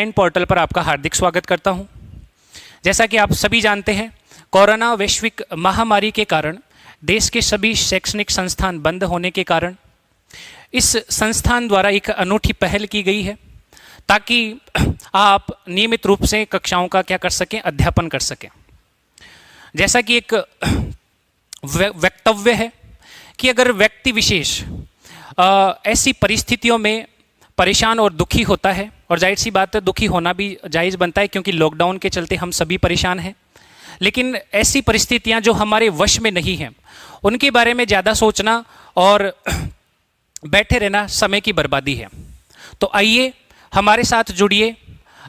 Online portal पर आपका हार्दिक स्वागत करता हूं। जैसा कि आप सभी जानते हैं, कोरोना वैश्विक महामारी के कारण देश के सभी शैक्षणिक संस्थान बंद होने के कारण इस संस्थान द्वारा एक अनूठी पहल की गई है ताकि आप नियमित रूप से कक्षाओं का क्या कर सकें, अध्यापन कर सकें। जैसा कि एक वक्तव्य है कि अगर व्यक्ति विशेष ऐसी परिस्थितियों में परेशान और दुखी होता है, और जाहिर सी बात है दुखी होना भी जायज़ बनता है क्योंकि लॉकडाउन के चलते हम सभी परेशान हैं, लेकिन ऐसी परिस्थितियां जो हमारे वश में नहीं हैं उनके बारे में ज़्यादा सोचना और बैठे रहना समय की बर्बादी है। तो आइए हमारे साथ जुड़िए,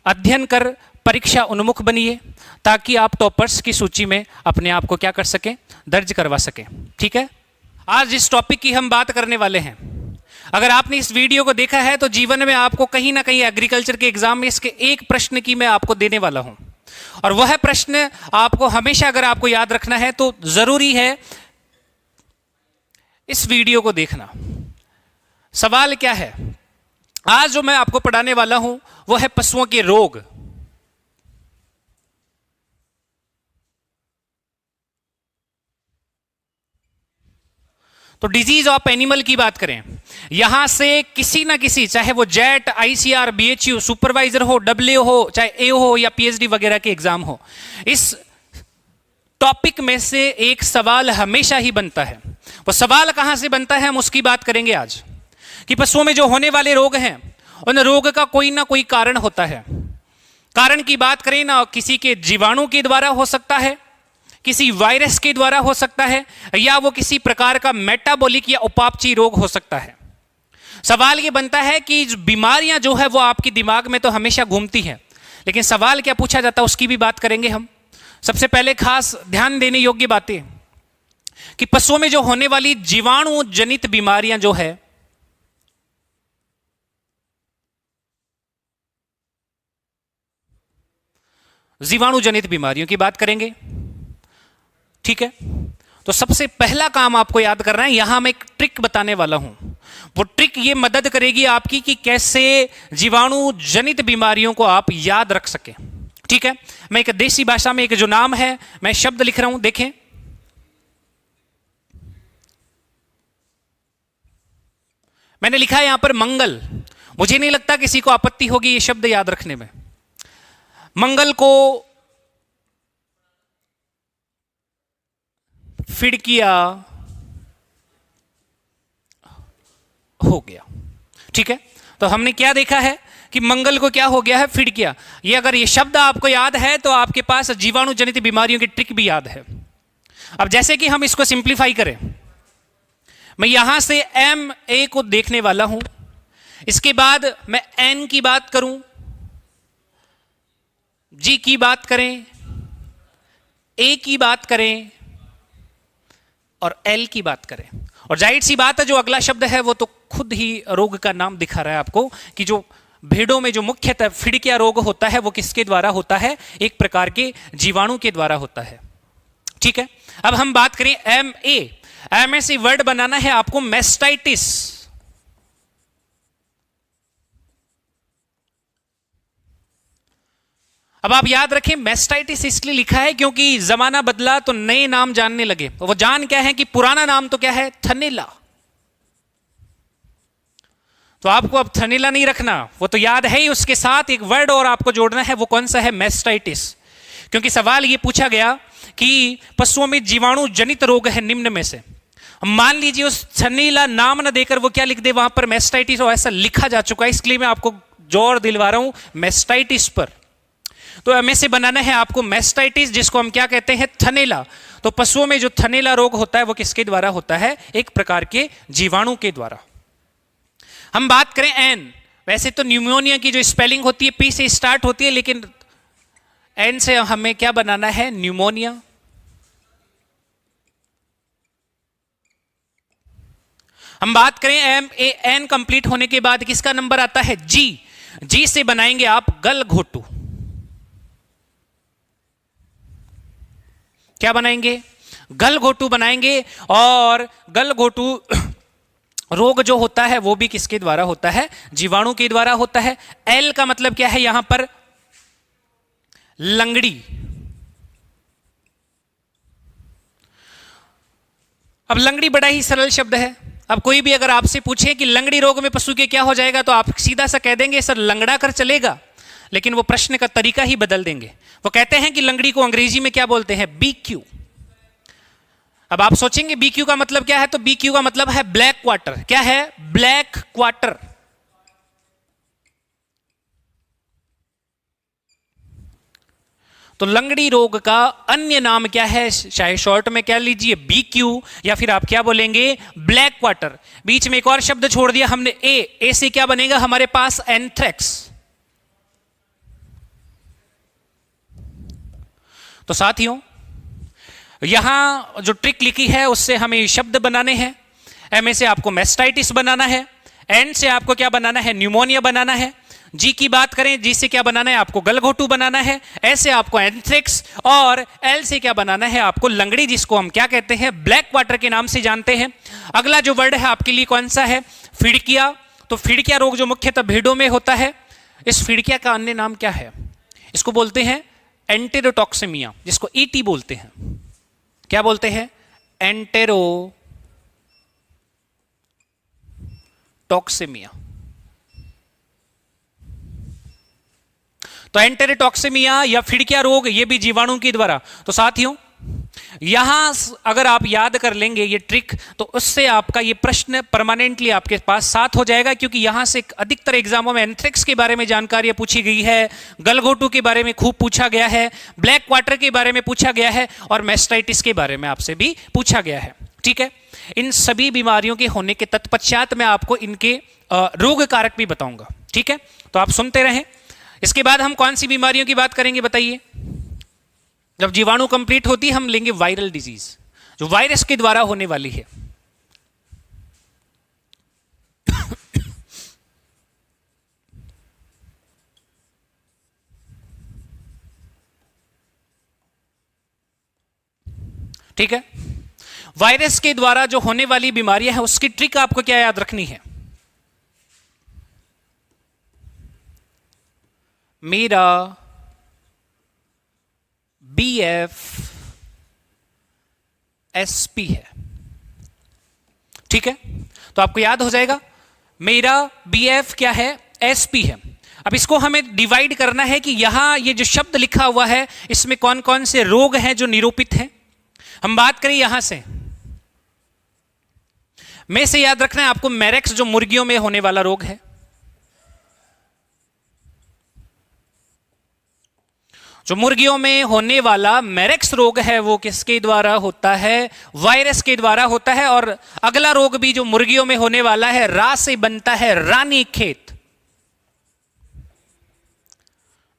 अध्ययन कर परीक्षा उन्मुख बनिए ताकि आप टॉपर्स की सूची में अपने आप को क्या कर सकें, दर्ज करवा सकें। ठीक है, आज जिस टॉपिक की हम बात करने वाले हैं, अगर आपने इस वीडियो को देखा है तो जीवन में आपको कहीं ना कहीं एग्रीकल्चर के एग्जाम में इसके एक प्रश्न की मैं आपको देने वाला हूं, और वह प्रश्न आपको हमेशा अगर आपको याद रखना है तो जरूरी है इस वीडियो को देखना। सवाल क्या है, आज जो मैं आपको पढ़ाने वाला हूं वो है पशुओं के रोग। तो डिजीज ऑफ एनिमल की बात करें, यहां से किसी ना किसी, चाहे वो जेट, आईसीआर, बीएचयू, सुपरवाइजर हो, डब्ल्यू हो, चाहे ए हो या पीएचडी वगैरह के एग्जाम हो, इस टॉपिक में से एक सवाल हमेशा ही बनता है। वो सवाल कहां से बनता है हम उसकी बात करेंगे आज, कि पशुओं में जो होने वाले रोग हैं उन रोग का कोई ना कोई कारण होता है। कारण की बात करें ना, किसी के जीवाणु के द्वारा हो सकता है, किसी वायरस के द्वारा हो सकता है, या वो किसी प्रकार का मेटाबॉलिक या उपापचयी रोग हो सकता है। सवाल ये बनता है कि बीमारियां जो है वो आपके दिमाग में तो हमेशा घूमती हैं, लेकिन सवाल क्या पूछा जाता है उसकी भी बात करेंगे हम। सबसे पहले खास ध्यान देने योग्य बातें कि पशुओं में जो होने वाली जीवाणु जनित बीमारियां जो है, जीवाणु जनित बीमारियों की बात करेंगे। ठीक है, तो सबसे पहला काम आपको याद करना है, यहां मैं एक ट्रिक बताने वाला हूं। वो ट्रिक ये मदद करेगी आपकी कि कैसे जीवाणु जनित बीमारियों को आप याद रख सकें। ठीक है, मैं एक देसी भाषा में एक जो नाम है मैं शब्द लिख रहा हूं, देखें। मैंने लिखा है यहां पर मंगल। मुझे नहीं लगता किसी को आपत्ति होगी ये शब्द याद रखने में। मंगल को फिड़किया हो गया। ठीक है, तो हमने क्या देखा है कि मंगल को क्या हो गया है, फिड़किया। ये अगर ये शब्द आपको याद है तो आपके पास जीवाणु जनित बीमारियों की ट्रिक भी याद है। अब जैसे कि हम इसको सिंप्लीफाई करें, मैं यहां से एम ए को देखने वाला हूं, इसके बाद मैं एन की बात करूं, जी की बात करें, ए की बात करें और एल की बात करें, और जाहिर सी बात है जो अगला शब्द है वो तो खुद ही रोग का नाम दिखा रहा है आपको कि जो भेड़ों में जो मुख्यतः फिड़किया रोग होता है वो किसके द्वारा होता है, एक प्रकार के जीवाणु के द्वारा होता है। ठीक है, अब हम बात करें एम ए से वर्ड बनाना है आपको मेस्टाइटिस। अब आप याद रखें, मेस्टाइटिस इसलिए लिखा है क्योंकि जमाना बदला तो नए नाम जानने लगे। वो जान क्या है कि पुराना नाम तो क्या है, थनेला। तो आपको अब थनेला नहीं रखना, वो तो याद है ही, उसके साथ एक वर्ड और आपको जोड़ना है, वो कौन सा है, मेस्टाइटिस। क्योंकि सवाल ये पूछा गया कि पशुओं में जीवाणु जनित रोग है निम्न में से। मान लीजिए उस थनेला नाम न देकर वो क्या लिख दे वहां पर, मेस्टाइटिस, और ऐसा लिखा जा चुका है, इसलिए मैं आपको जोर दिलवा रहा हूं मेस्टाइटिस पर। तो एमए से बनाना है आपको मेस्टाइटिस, जिसको हम क्या कहते हैं, थनेला। तो पशुओं में जो थनेला रोग होता है वो किसके द्वारा होता है, एक प्रकार के जीवाणु के द्वारा। हम बात करें एन, वैसे तो न्यूमोनिया की जो स्पेलिंग होती है पी से स्टार्ट होती है, लेकिन एन से हमें क्या बनाना है, न्यूमोनिया। हम बात करें एम ए एन कंप्लीट होने के बाद किसका नंबर आता है, जी। जी से बनाएंगे आप गलघोटू। क्या बनाएंगे, गलघोटू बनाएंगे। और गलघोटू रोग जो होता है वो भी किसके द्वारा होता है? जीवाणु के द्वारा होता है। एल का मतलब क्या है यहां पर? लंगड़ी। अब लंगड़ी बड़ा ही सरल शब्द है। अब कोई भी अगर आपसे पूछे कि लंगड़ी रोग में पशु के क्या हो जाएगा, तो आप सीधा सा कह देंगे सर लंगड़ा कर चलेगा, लेकिन वो प्रश्न का तरीका ही बदल देंगे। वो कहते हैं कि लंगड़ी को अंग्रेजी में क्या बोलते हैं? बीक्यू। अब आप सोचेंगे बीक्यू का मतलब क्या है, तो बीक्यू का मतलब है ब्लैक क्वार्टर। क्या है? Black quarter. तो लंगड़ी रोग का अन्य नाम क्या है? चाहे शॉर्ट में क्या लीजिए बीक्यू, या फिर आप क्या बोलेंगे? Black quarter. बीच में एक और शब्द छोड़ दिया हमने ए से क्या बनेगा हमारे पास? एंथ्रेक्स। तो साथियों यहां जो ट्रिक लिखी है उससे हमें शब्द बनाने हैं। एम से आपको मेस्टाइटिस बनाना है, एन से आपको क्या बनाना है? न्यूमोनिया बनाना है। जी की बात करें, जी से क्या बनाना है? आपको गलघोटू बनाना है। एस से आपको एंथ्रेक्स, और एल से क्या बनाना है? आपको लंगड़ी, जिसको हम क्या कहते हैं? ब्लैक क्वार्टर के नाम से जानते हैं। अगला जो वर्ड है आपके लिए कौन सा है? फिड़किया। तो फिड़किया रोग जो मुख्यतः भेड़ों में होता है, इस फिड़किया का अन्य नाम क्या है? इसको बोलते हैं एंटेरोटॉक्सिमिया, जिसको ईटी बोलते हैं। क्या बोलते हैं? एंटेरोटॉक्सिमिया। तो एंटेरोटॉक्सिमिया या फिड़किया रोग, ये भी जीवाणु के द्वारा। तो साथियों यहां अगर आप याद कर लेंगे ये ट्रिक, तो उससे आपका ये प्रश्न परमानेंटली आपके पास साथ हो जाएगा, क्योंकि यहां से अधिकतर एग्जामों में एंथ्रेक्स के बारे में जानकारियां पूछी गई है, गलघोटू के बारे में खूब पूछा गया है, ब्लैक क्वार्टर के बारे में पूछा गया है, और मेस्टाइटिस के बारे में आपसे भी पूछा गया है। ठीक है, इन सभी बीमारियों के होने के तत्पश्चात मैं आपको इनके रोग कारक भी बताऊंगा। ठीक है, तो आप सुनते रहें। इसके बाद हम कौन सी बीमारियों की बात करेंगे बताइए? जब जीवाणु कंप्लीट होती है हम लेंगे वायरल डिजीज, जो वायरस के द्वारा होने वाली है। ठीक है, वायरस के द्वारा जो होने वाली बीमारियां हैं उसकी ट्रिक आपको क्या याद रखनी है? मेरा BFSP है। ठीक है, तो आपको याद हो जाएगा मेरा BF क्या है? SP है। अब इसको हमें डिवाइड करना है कि यहां ये जो शब्द लिखा हुआ है इसमें कौन कौन से रोग हैं जो निरूपित हैं। हम बात करें यहां से, में से याद रखना है आपको मैरेक्स, जो मुर्गियों में होने वाला रोग है। जो मुर्गियों में होने वाला मैरेक्स रोग है वो किसके द्वारा होता है? वायरस के द्वारा होता है। और अगला रोग भी जो मुर्गियों में होने वाला है, रा से बनता है रानीखेत।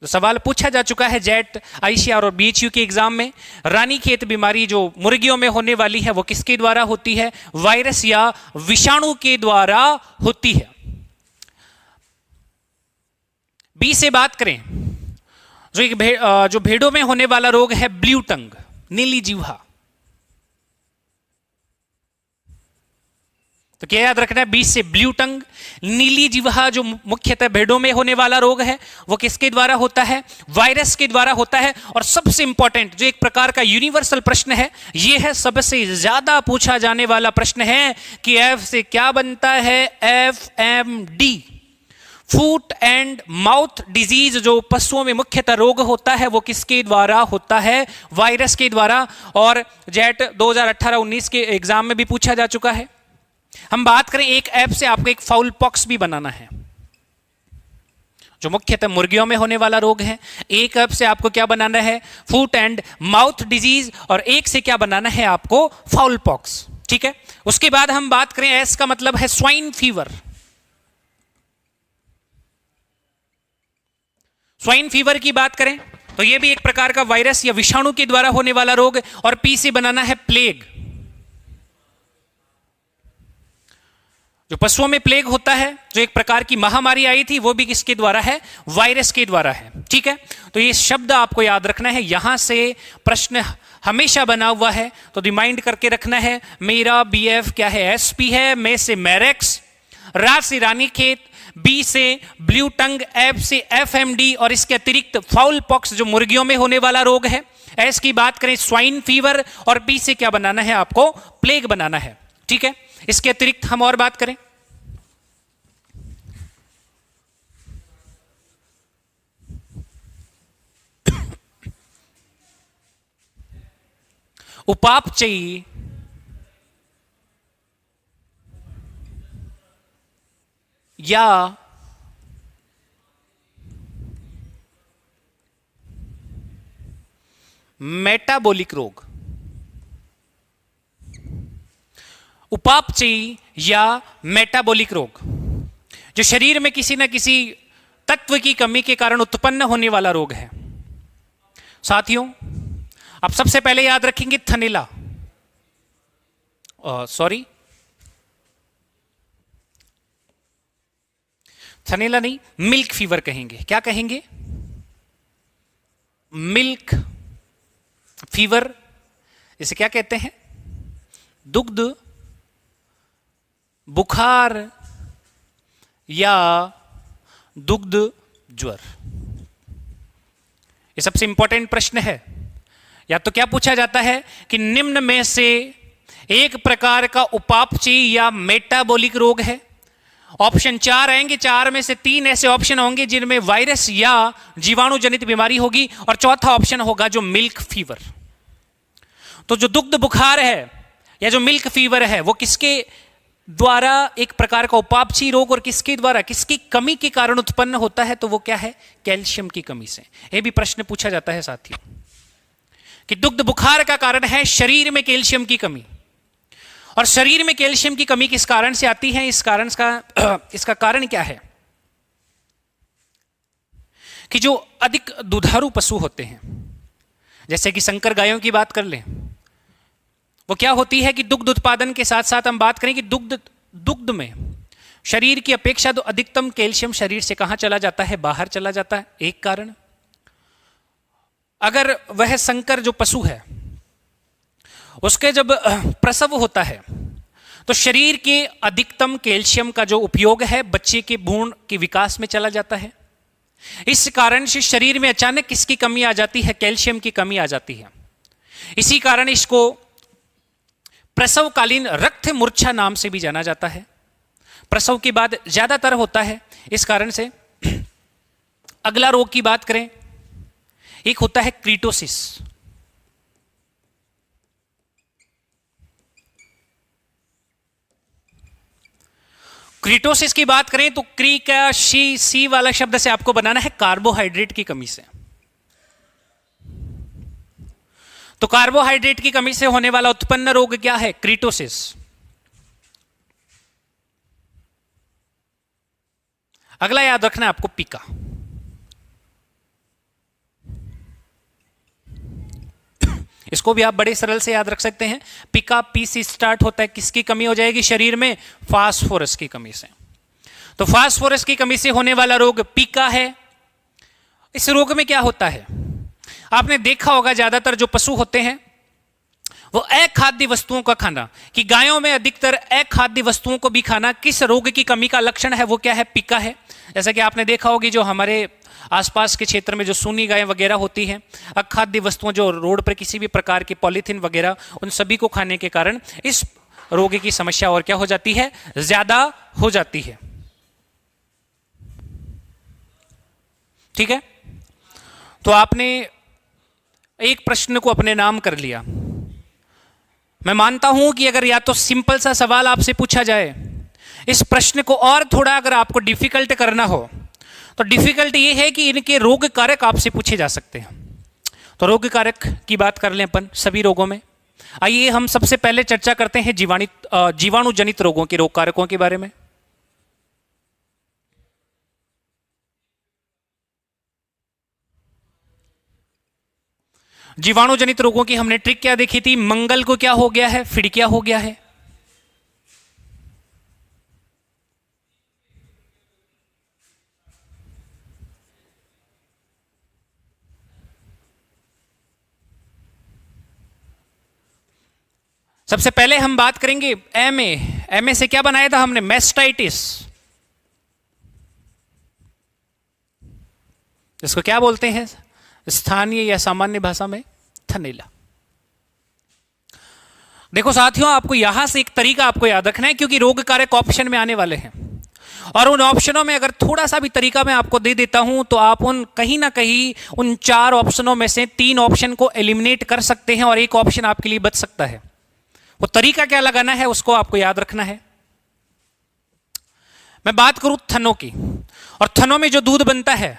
तो सवाल पूछा जा चुका है जेट, आईसीआर और बीएचयू के एग्जाम में। रानीखेत बीमारी जो मुर्गियों में होने वाली है वो किसके द्वारा होती है? वायरस या विषाणु के द्वारा होती है। बी से बात करें, जो भेड़ों में होने वाला रोग है ब्लू टंग, नीली जिह्वा। तो क्या याद रखना है? 20 से ब्लू टंग, नीली जिह्वा, जो मुख्यतः भेड़ों में होने वाला रोग है वो किसके द्वारा होता है? वायरस के द्वारा होता है। और सबसे इंपॉर्टेंट जो एक प्रकार का यूनिवर्सल प्रश्न है, ये है सबसे ज्यादा पूछा जाने वाला प्रश्न है कि एफ से क्या बनता है? FMD, foot and mouth disease, जो पशुओं में मुख्यतः रोग होता है वो किसके द्वारा होता है? वायरस के द्वारा। और जेट 2018-19 के एग्जाम में भी पूछा जा चुका है। हम बात करें एक ऐप से, आपको एक फाउल पॉक्स भी बनाना है, जो मुख्यतः मुर्गियों में होने वाला रोग है। एक ऐप से आपको क्या बनाना है? Foot and mouth disease. और एक से क्या बनाना है आपको? Foul pox. ठीक है, उसके बाद हम बात करें, एस का मतलब है स्वाइन फीवर। स्वाइन फीवर की बात करें तो यह भी एक प्रकार का वायरस या विषाणु के द्वारा होने वाला रोग। और पी से बनाना है प्लेग। जो पशुओं में प्लेग होता है, जो एक प्रकार की महामारी आई थी, वो भी किसके द्वारा है? वायरस के द्वारा है। ठीक है, तो ये शब्द आपको याद रखना है। यहां से प्रश्न हमेशा बना हुआ है, तो रिमाइंड करके रखना है। मेरा बीएफ क्या है? एसपी है। मे से मैरेक्स, रा से रानीखेत, बी से ब्लू टंग, एफ से एफएमडी, और इसके अतिरिक्त फाउल पॉक्स जो मुर्गियों में होने वाला रोग है। एस की बात करें स्वाइन फीवर, और बी से क्या बनाना है आपको? प्लेग बनाना है। ठीक है, इसके अतिरिक्त हम और बात करें, उपापचयी या मेटाबॉलिक रोग, उपापचयी या मेटाबॉलिक रोग जो शरीर में किसी न किसी तत्व की कमी के कारण उत्पन्न होने वाला रोग है। साथियों, आप सबसे पहले याद रखेंगे थनैला, सॉरी थनैला नहीं, मिल्क फीवर कहेंगे। क्या कहेंगे? Milk fever. इसे क्या कहते हैं? दुग्ध बुखार या दुग्ध ज्वर। ये सबसे इंपॉर्टेंट प्रश्न है। या तो क्या पूछा जाता है कि निम्न में से एक प्रकार का उपापचयी या मेटाबॉलिक रोग है। ऑप्शन 4 आएंगे, 4 में से 3 ऐसे ऑप्शन होंगे जिनमें वायरस या जीवाणु जनित बीमारी होगी, और चौथा ऑप्शन होगा जो मिल्क फीवर। तो जो दुग्ध बुखार है या जो मिल्क फीवर है वो किसके द्वारा एक प्रकार का उपापचयी रोग और किसके द्वारा, किसकी कमी के कारण उत्पन्न होता है? तो वो क्या है? कैल्शियम की कमी से। यह भी प्रश्न पूछा जाता है साथियों कि दुग्ध बुखार का कारण है शरीर में कैल्शियम की कमी, और शरीर में कैल्शियम की कमी किस कारण से आती है? इसका कारण क्या है कि जो अधिक दुधारू पशु होते हैं, जैसे कि संकर गायों की बात कर लें, वो क्या होती है कि दुग्ध उत्पादन के साथ साथ हम बात करें कि दुग्ध में शरीर की अपेक्षा तो अधिकतम कैल्शियम शरीर से कहां चला जाता है? बाहर चला जाता है। एक कारण, अगर वह संकर जो पशु है उसके जब प्रसव होता है तो शरीर के अधिकतम कैल्शियम का जो उपयोग है बच्चे के भ्रूण के विकास में चला जाता है। इस कारण से शरीर में अचानक किसकी कमी आ जाती है? कैल्शियम की कमी आ जाती है। इसी कारण इसको प्रसवकालीन रक्त मूर्छा नाम से भी जाना जाता है। प्रसव के बाद ज्यादातर होता है इस कारण से। अगला रोग की बात करें, एक होता है क्रीटोसिस। क्रीटोसिस की बात करें तो क्री का सी वाला शब्द से आपको बनाना है कार्बोहाइड्रेट की कमी से। तो कार्बोहाइड्रेट की कमी से होने वाला उत्पन्न रोग क्या है? क्रीटोसिस। अगला याद रखना है आपको पिका। इसको भी आप बड़े सरल से याद रख सकते हैं। पिका पी से स्टार्ट होता है। किसकी कमी हो जाएगी शरीर में? फास्फोरस की कमी से। तो फास्फोरस की कमी से होने वाला रोग पिका है। इस रोग में क्या होता है? आपने देखा होगा ज्यादातर जो पशु होते हैं वो अखाद्य वस्तुओं का खाना, कि गायों में अधिकतर अखाद्य वस्तुओं को भी खाना किस रोग की कमी का लक्षण है? वो क्या है? पिका है। जैसा कि आपने देखा होगी जो हमारे आसपास के क्षेत्र में जो सूनी गायें वगैरह होती हैं, अखाद्य वस्तुओं जो रोड पर किसी भी प्रकार की पॉलीथीन वगैरह, उन सभी को खाने के कारण इस रोग की समस्या और क्या हो जाती है? ज्यादा हो जाती है। ठीक है, तो आपने एक प्रश्न को अपने नाम कर लिया। मैं मानता हूं कि अगर या तो सिंपल सा सवाल आपसे पूछा जाए, इस प्रश्न को और थोड़ा अगर आपको डिफिकल्ट करना हो तो डिफिकल्ट ये है कि इनके रोग कारक आपसे पूछे जा सकते हैं। तो रोग कारक की बात कर लें अपन सभी रोगों में। आइए हम सबसे पहले चर्चा करते हैं जीवाणु जनित रोगों के रोग कारकों के बारे में। जीवाणु जनित रोगों की हमने ट्रिक क्या देखी थी? मंगल को क्या हो गया है? फिड़किया हो गया है। सबसे पहले हम बात करेंगे एमए से क्या बनाया था हमने? मैस्टाइटिस। इसको क्या बोलते हैं स्थानीय या सामान्य भाषा में? थनैला। देखो साथियों, आपको यहां से एक तरीका आपको याद रखना है, क्योंकि रोग कारक ऑप्शन में आने वाले हैं, और उन ऑप्शनों में अगर थोड़ा सा भी तरीका मैं आपको दे देता हूं तो आप उन कहीं ना कहीं उन 4 ऑप्शनों में से 3 ऑप्शन को एलिमिनेट कर सकते हैं और एक ऑप्शन आपके लिए बच सकता है। वो तरीका क्या लगाना है उसको आपको याद रखना है। मैं बात करूं थनों की, और थनों में जो दूध बनता है,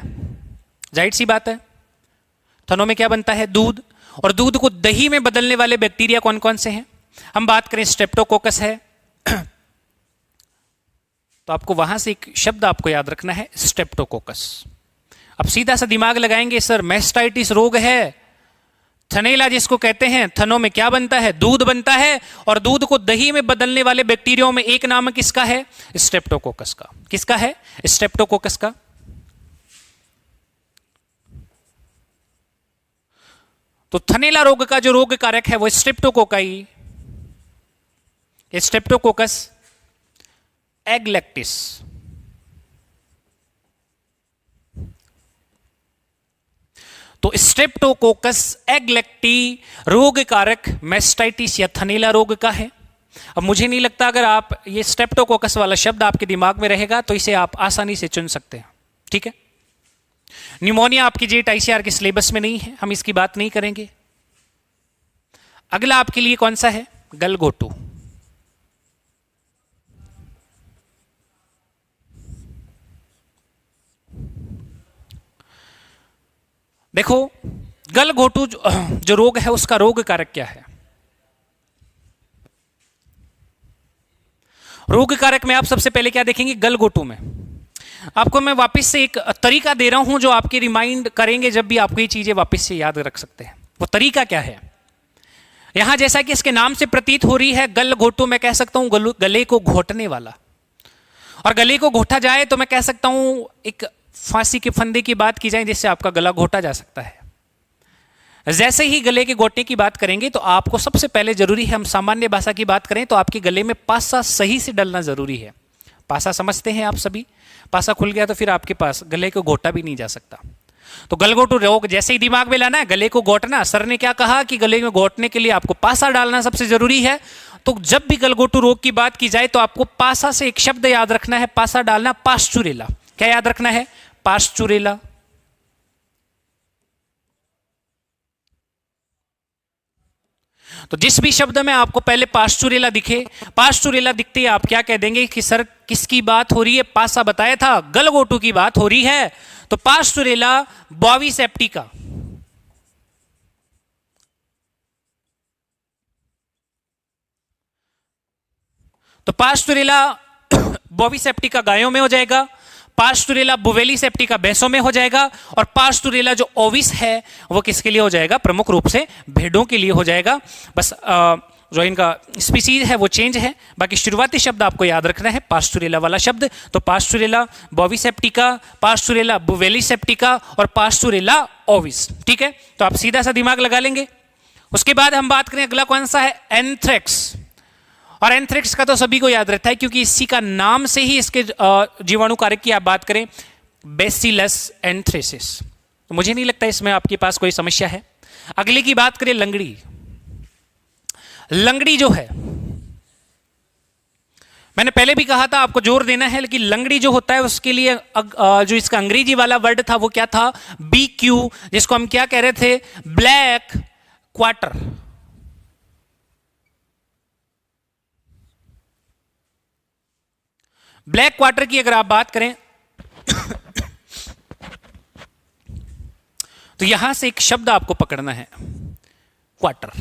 जाहिर सी बात है थनों में क्या बनता है? दूध। और दूध को दही में बदलने वाले बैक्टीरिया कौन कौन से हैं? हम बात करें स्ट्रेप्टोकोकस है, तो आपको वहां से एक शब्द आपको याद रखना है, स्ट्रेप्टोकोकस। अब सीधा सा दिमाग लगाएंगे, सर मैस्टाइटिस रोग है, थनैला जिसको कहते हैं, थनों में क्या बनता है? दूध बनता है, और दूध को दही में बदलने वाले बैक्टीरिया में एक नाम किसका है? स्ट्रेप्टोकोकस का। किसका है? स्ट्रेप्टोकोकस का। तो थनैला रोग का जो रोग कारक है वो स्ट्रेप्टोकोकाई, स्ट्रेप्टोकोकस एगलेक्टिस। तो स्ट्रेप्टोकोकस एगलेक्टी रोग कारक मैस्टाइटिस या थनैला रोग का है। अब मुझे नहीं लगता अगर आप ये स्ट्रेप्टोकोकस वाला शब्द आपके दिमाग में रहेगा तो इसे आप आसानी से चुन सकते हैं, ठीक है। न्यूमोनिया आपकी जेट आईसीआर के सिलेबस में नहीं है, हम इसकी बात नहीं करेंगे। अगला आपके लिए कौन सा है? गलघोटू। देखो गलघोटू जो रोग है उसका रोग कारक क्या है? रोग कारक में आप सबसे पहले क्या देखेंगे? गलघोटू में आपको मैं वापस से एक तरीका दे रहा हूं जो आपके रिमाइंड करेंगे जब भी आपको ये चीजें वापस से याद रख सकते हैं। वो तरीका क्या है? यहां जैसा कि इसके नाम से प्रतीत हो रही है, गलघोटू मैं कह सकता हूं गले को घोटने वाला, और गले को घोटा जाए तो मैं कह सकता हूं एक फांसी के फंदे की बात की जाए जिससे आपका गला घोटा जा सकता है। जैसे ही गले के घोटने की बात करेंगे तो आपको सबसे पहले जरूरी है, हम सामान्य भाषा की बात करें तो आपके गले में पासा सही से डलना जरूरी है। पासा समझते हैं आप सभी? पासा खुल गया तो फिर आपके पास गले को घोटा भी नहीं जा सकता। तो गलघोटू रोग जैसे ही दिमाग में लाना है, गले को घोटना। सर ने क्या कहा कि गले में घोटने के लिए आपको पासा डालना सबसे जरूरी है। तो जब भी गलघोटू रोग की बात की जाए तो आपको पासा से एक शब्द याद रखना है, पासा डालना, पास्चुरेला। क्या याद रखना है? पास्चुरेला। तो जिस भी शब्द में आपको पहले पास्चुरेला दिखे, पास्चुरेला दिखते ही आप क्या कह देंगे कि सर किसकी बात हो रही है? पासा बताया था, गलघोटू की बात हो रही है। तो पास्चुरेला बॉवी सेप्टिका। तो पास्चुरेला बॉवी सेप्टिका गायों में हो जाएगा, पास्चुरेला बुवेली सेप्टिका भैंसों में हो जाएगा, और पास्चुरेला जो ओविस है वो किसके लिए हो जाएगा? प्रमुख रूप से भेड़ों के लिए हो जाएगा। बस जो इनका स्पीसीज है वो चेंज है, बाकी शुरुआती शब्द आपको याद रखना है पास्चुरेला वाला शब्द। तो पास्चुरेला बॉवी सेप्टिका, पास्चुरेला बुवेली सेप्टिका और पास्चुरेला ओविस, ठीक है। तो आप सीधा सा दिमाग लगा लेंगे। उसके बाद हम बात करें अगला कौन सा है? एंथ्रेक्स। और एंथ्रेक्स का तो सभी को याद रहता है क्योंकि इसी का नाम से ही इसके जीवाणु कारक की आप बात करें, बेसिलस एंथ्रेसिस। तो मुझे नहीं लगता इसमें आपके पास कोई समस्या है। अगले की बात करें लंगड़ी। लंगड़ी जो है, मैंने पहले भी कहा था आपको जोर देना है, लेकिन लंगड़ी जो होता है उसके लिए जो इसका अंग्रेजी वाला वर्ड था वो क्या था? BQ, जिसको हम क्या कह रहे थे? Black quarter. ब्लैक क्वार्टर की अगर आप बात करें तो यहां से एक शब्द आपको पकड़ना है, क्वार्टर।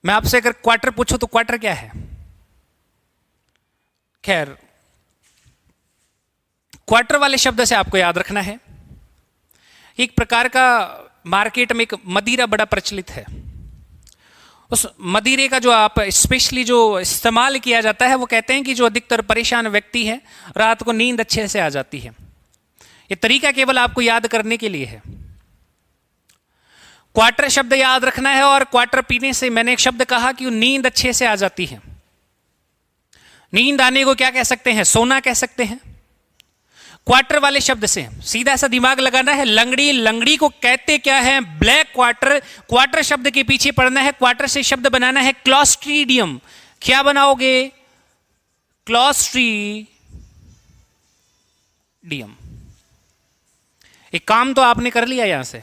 मैं आपसे अगर क्वार्टर पूछूं तो क्वार्टर क्या है? खैर, क्वार्टर वाले शब्द से आपको याद रखना है, एक प्रकार का मार्केट में एक मदिरा बड़ा प्रचलित है। उस मदिरे का जो आप स्पेशली जो इस्तेमाल किया जाता है, वो कहते हैं कि जो अधिकतर परेशान व्यक्ति है रात को नींद अच्छे से आ जाती है। ये तरीका केवल आपको याद करने के लिए है। क्वार्टर शब्द याद रखना है, और क्वार्टर पीने से मैंने एक शब्द कहा कि नींद अच्छे से आ जाती है। नींद आने को क्या कह सकते हैं? सोना कह सकते हैं। क्वार्टर वाले शब्द से सीधा सा दिमाग लगाना है। लंगड़ी, लंगड़ी को कहते क्या है? Black quarter. क्वार्टर शब्द के पीछे पढ़ना है, क्वार्टर से शब्द बनाना है क्लॉस्ट्रीडियम। क्या बनाओगे? क्लॉस्ट्रीडियम। एक काम तो आपने कर लिया यहां से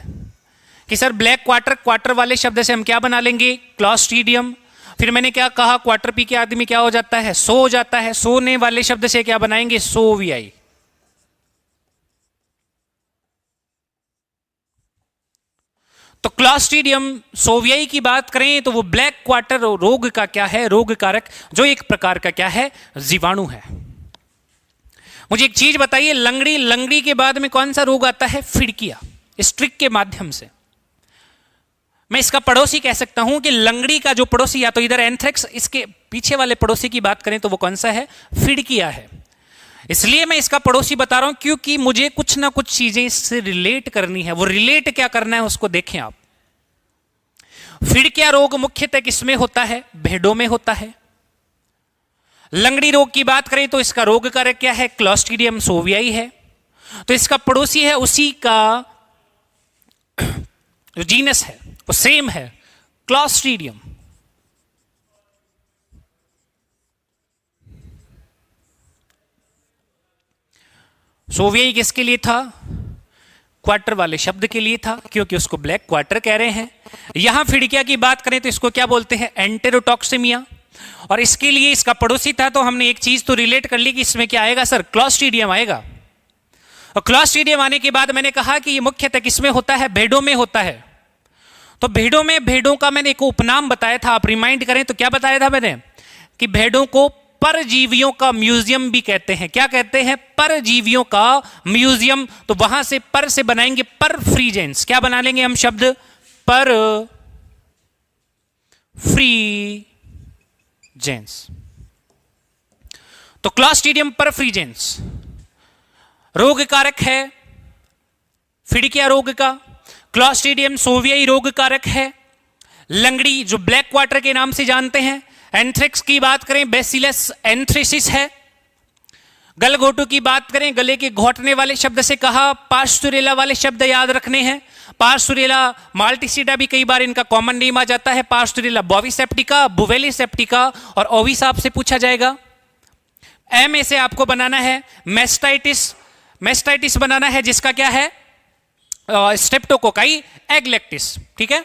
कि सर ब्लैक क्वार्टर, क्वार्टर वाले शब्द से हम क्या बना लेंगे? क्लॉस्ट्रीडियम। फिर मैंने क्या कहा? क्वार्टर पी के आदमी क्या हो जाता है? सो हो जाता है। सोने वाले शब्द से क्या बनाएंगे? सोवियाई। तो क्लॉस्ट्रीडियम सोवियाई की बात करें तो वो ब्लैक क्वार्टर रोग का क्या है? रोग कारक, जो एक प्रकार का क्या है? जीवाणु है। मुझे एक चीज बताइए, लंगड़ी, लंगड़ी के बाद में कौन सा रोग आता है? फिड़किया। स्ट्रिक के माध्यम से मैं इसका पड़ोसी कह सकता हूं कि लंगड़ी का जो पड़ोसी, या तो इधर एंथ्रेक्स, इसके पीछे वाले पड़ोसी की बात करें तो वो कौन सा है? फिड़किया है। इसलिए मैं इसका पड़ोसी बता रहा हूं क्योंकि मुझे कुछ ना कुछ चीजें इससे रिलेट करनी है। वो रिलेट क्या करना है उसको देखें आप। फिड़किया रोग मुख्यतः किसमें होता है? भेड़ों में होता है। लंगड़ी रोग की बात करें तो इसका रोग कारक क्या है? क्लॉस्ट्रीडियम सोवियाई है। तो इसका पड़ोसी है, उसी का जो जीनस है वो सेम है, क्लॉस्ट्रीडियम। सोवियाई किसके लिए था? क्वार्टर वाले शब्द के लिए था, क्योंकि उसको ब्लैक क्वार्टर कह रहे हैं। यहां फिड़किया की बात करें तो इसको क्या बोलते हैं? एंटेरोटॉक्सिमिया। और इसके लिए इसका पड़ोसी था, तो हमने एक चीज तो रिलेट कर ली कि इसमें क्या आएगा सर? क्लॉस्ट्रीडियम आएगा। और क्लॉस्ट्रीडियम आने के बाद मैंने कहा कि ये मुख्यतः किसमें होता है? भेड़ों में होता है। तो भेड़ों में, भेड़ों का मैंने एक उपनाम बताया था, आप रिमाइंड करें तो क्या बताया था मैंने? कि भेड़ों को परजीवियों का म्यूजियम भी कहते हैं। क्या कहते हैं? परजीवियों का म्यूजियम। तो वहां से पर से बनाएंगे पर फ्रीजेंस। क्या बना लेंगे हम शब्द? पर फ्रीजेंस। तो क्लॉस्ट्रीडियम पर फ्रीजेंस रोग कारक है फिड़किया रोग का। क्लॉस्ट्रीडियम सोवियाई रोग कारक है। लंगड़ी जो ब्लैक क्वार्टर के नाम से जानते हैं। एंथ्रेक्स की बात करें, बैसिलस एंथ्रेसिस है। गलघोटू की बात करें, गले के घोटने वाले शब्द से कहा। पास्टुरेला वाले शब्द याद रखने हैं। पास्टुरेला माल्टीसीडा भी कई बार इनका कॉमन नेम आ जाता है। पास्टुरेला बॉविसेप्टिका, बुवेलिसेप्टिका और ओविसाप से पूछा जाएगा। एम ए से आपको बनाना है मेस्टाइटिस। मेस्टाइटिस बनाना है जिसका क्या है? स्ट्रेप्टोकोकाई एग्लेक्टिस। ठीक है।